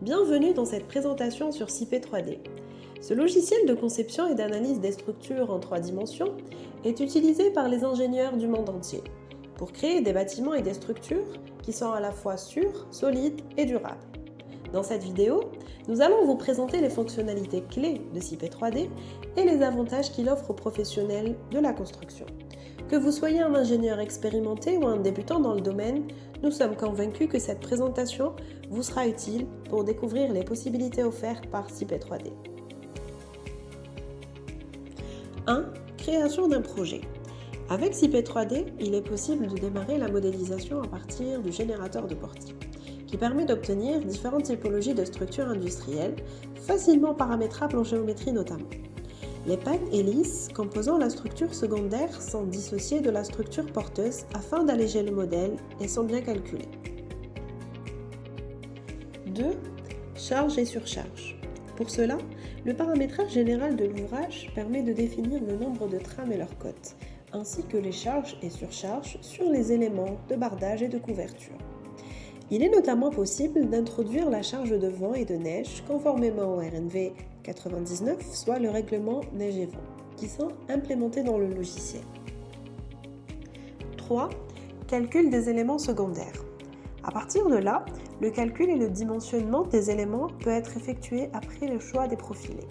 Bienvenue dans cette présentation sur CP3D. Ce logiciel de conception et d'analyse des structures en 3 dimensions est utilisé par les ingénieurs du monde entier pour créer des bâtiments et des structures qui sont à la fois sûrs, solides et durables. Dans cette vidéo, nous allons vous présenter les fonctionnalités clés de CP3D et les avantages qu'il offre aux professionnels de la construction. Que vous soyez un ingénieur expérimenté ou un débutant dans le domaine, nous sommes convaincus que cette présentation vous sera utile pour découvrir les possibilités offertes par CP3D. 1. Création d'un projet. Avec CP3D, il est possible de démarrer la modélisation à partir du générateur de Porty, qui permet d'obtenir différentes typologies de structures industrielles, facilement paramétrables en géométrie notamment. Les pans hélices composant la structure secondaire sont dissociés de la structure porteuse afin d'alléger le modèle et sont bien calculés. 2. Charge et surcharge. Pour cela, le paramétrage général de l'ouvrage permet de définir le nombre de trames et leurs cotes, ainsi que les charges et surcharges sur les éléments de bardage et de couverture. Il est notamment possible d'introduire la charge de vent et de neige conformément au RNV 99, soit le règlement neige et vent, qui sont implémentés dans le logiciel. 3. Calcul des éléments secondaires. À partir de là, le calcul et le dimensionnement des éléments peut être effectué après le choix des profilés,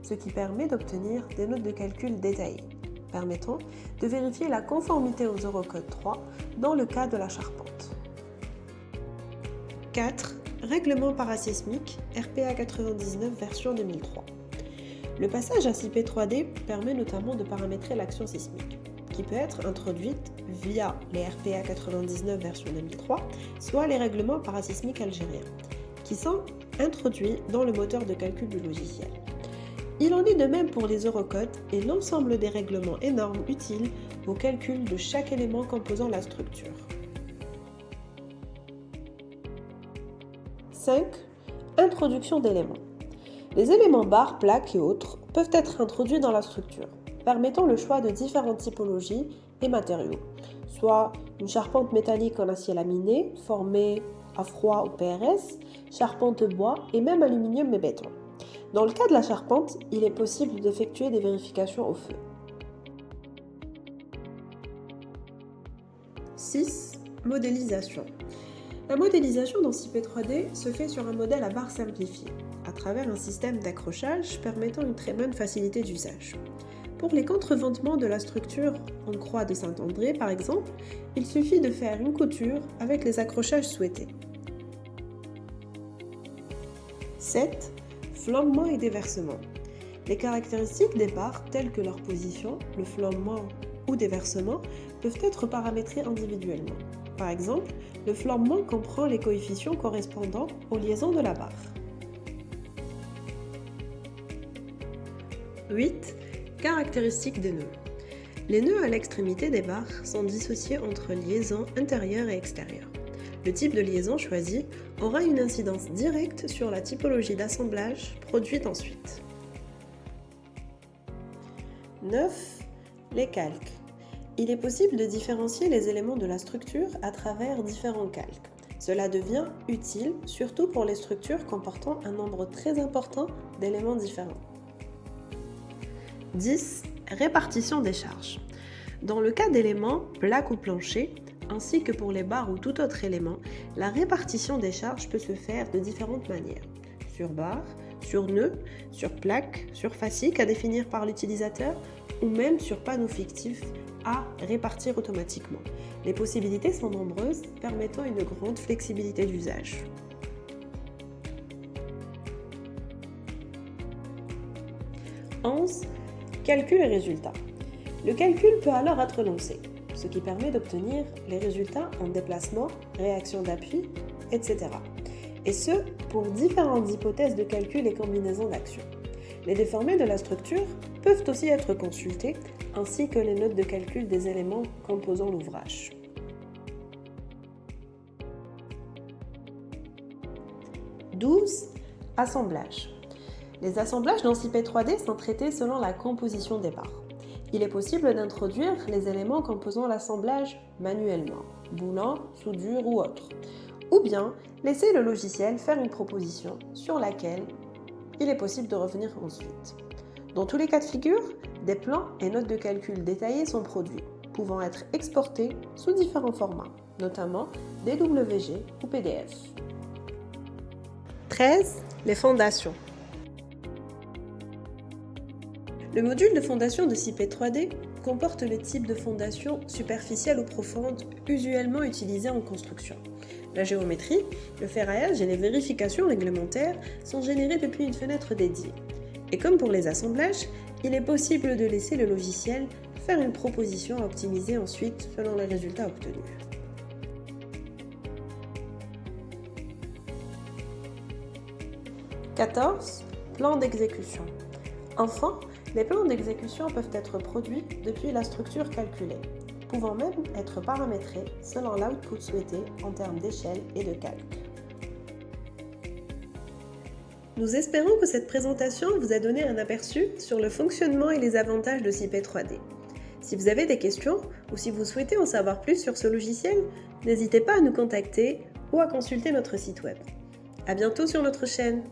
ce qui permet d'obtenir des notes de calcul détaillées, permettant de vérifier la conformité aux Eurocode 3 dans le cas de la charpente. 4. Règlement parasismique RPA 99 version 2003. Le passage à CP3D permet notamment de paramétrer l'action sismique, qui peut être introduite via les RPA 99 version 2003, soit les règlements parasismiques algériens, qui sont introduits dans le moteur de calcul du logiciel. Il en est de même pour les Eurocodes et l'ensemble des règlements et normes utiles au calcul de chaque élément composant la structure. 5. Introduction d'éléments. Les éléments barres, plaques et autres peuvent être introduits dans la structure, permettant le choix de différentes typologies et matériaux, soit une charpente métallique en acier laminé, formée à froid ou PRS, charpente bois et même aluminium et béton. Dans le cas de la charpente, il est possible d'effectuer des vérifications au feu. 6. Modélisation. La modélisation dans CP3D se fait sur un modèle à barres simplifié, à travers un système d'accrochage permettant une très bonne facilité d'usage. Pour les contreventements de la structure en croix de Saint-André, par exemple, il suffit de faire une couture avec les accrochages souhaités. 7. Flambement et déversement. Les caractéristiques des barres, telles que leur position, le flambement ou déversement, peuvent être paramétrées individuellement. Par exemple, le flambement comprend les coefficients correspondant aux liaisons de la barre. 8. Caractéristiques des nœuds. Les nœuds à l'extrémité des barres sont dissociés entre liaisons intérieures et extérieures. Le type de liaison choisi aura une incidence directe sur la typologie d'assemblage produite ensuite. 9. Les calques. Il est possible de différencier les éléments de la structure à travers différents calques. Cela devient utile, surtout pour les structures comportant un nombre très important d'éléments différents. 10. Répartition des charges. Dans le cas d'éléments, plaques ou planchers, ainsi que pour les barres ou tout autre élément, la répartition des charges peut se faire de différentes manières. Sur barre, sur nœud, sur plaque, sur fascique à définir par l'utilisateur, ou même sur panneau fictif à répartir automatiquement. Les possibilités sont nombreuses, permettant une grande flexibilité d'usage. 11. Calcul et résultats. Le calcul peut alors être lancé, ce qui permet d'obtenir les résultats en déplacement, réaction d'appui, etc. Et ce, pour différentes hypothèses de calcul et combinaisons d'actions. Les déformés de la structure peuvent aussi être consultés, ainsi que les notes de calcul des éléments composant l'ouvrage. 12. Assemblage. Les assemblages dans CP3D sont traités selon la composition des barres. Il est possible d'introduire les éléments composant l'assemblage manuellement, boulant, soudure ou autre, ou bien Laissez le logiciel faire une proposition sur laquelle il est possible de revenir ensuite. Dans tous les cas de figure, des plans et notes de calcul détaillés sont produits, pouvant être exportés sous différents formats, notamment DWG ou PDF. 13. Les fondations. Le module de fondation de CIPE 3D comporte le type de fondation superficielle ou profonde usuellement utilisé en construction. La géométrie, le ferraillage et les vérifications réglementaires sont générés depuis une fenêtre dédiée. Et comme pour les assemblages, il est possible de laisser le logiciel faire une proposition à optimiser ensuite selon les résultats obtenus. « 14. Plan d'exécution. Enfin, les plans d'exécution peuvent être produits depuis la structure calculée, pouvant même être paramétrés selon l'output souhaité en termes d'échelle et de calque. Nous espérons que cette présentation vous a donné un aperçu sur le fonctionnement et les avantages de CIPE 3D. Si vous avez des questions ou si vous souhaitez en savoir plus sur ce logiciel, n'hésitez pas à nous contacter ou à consulter notre site web. À bientôt sur notre chaîne.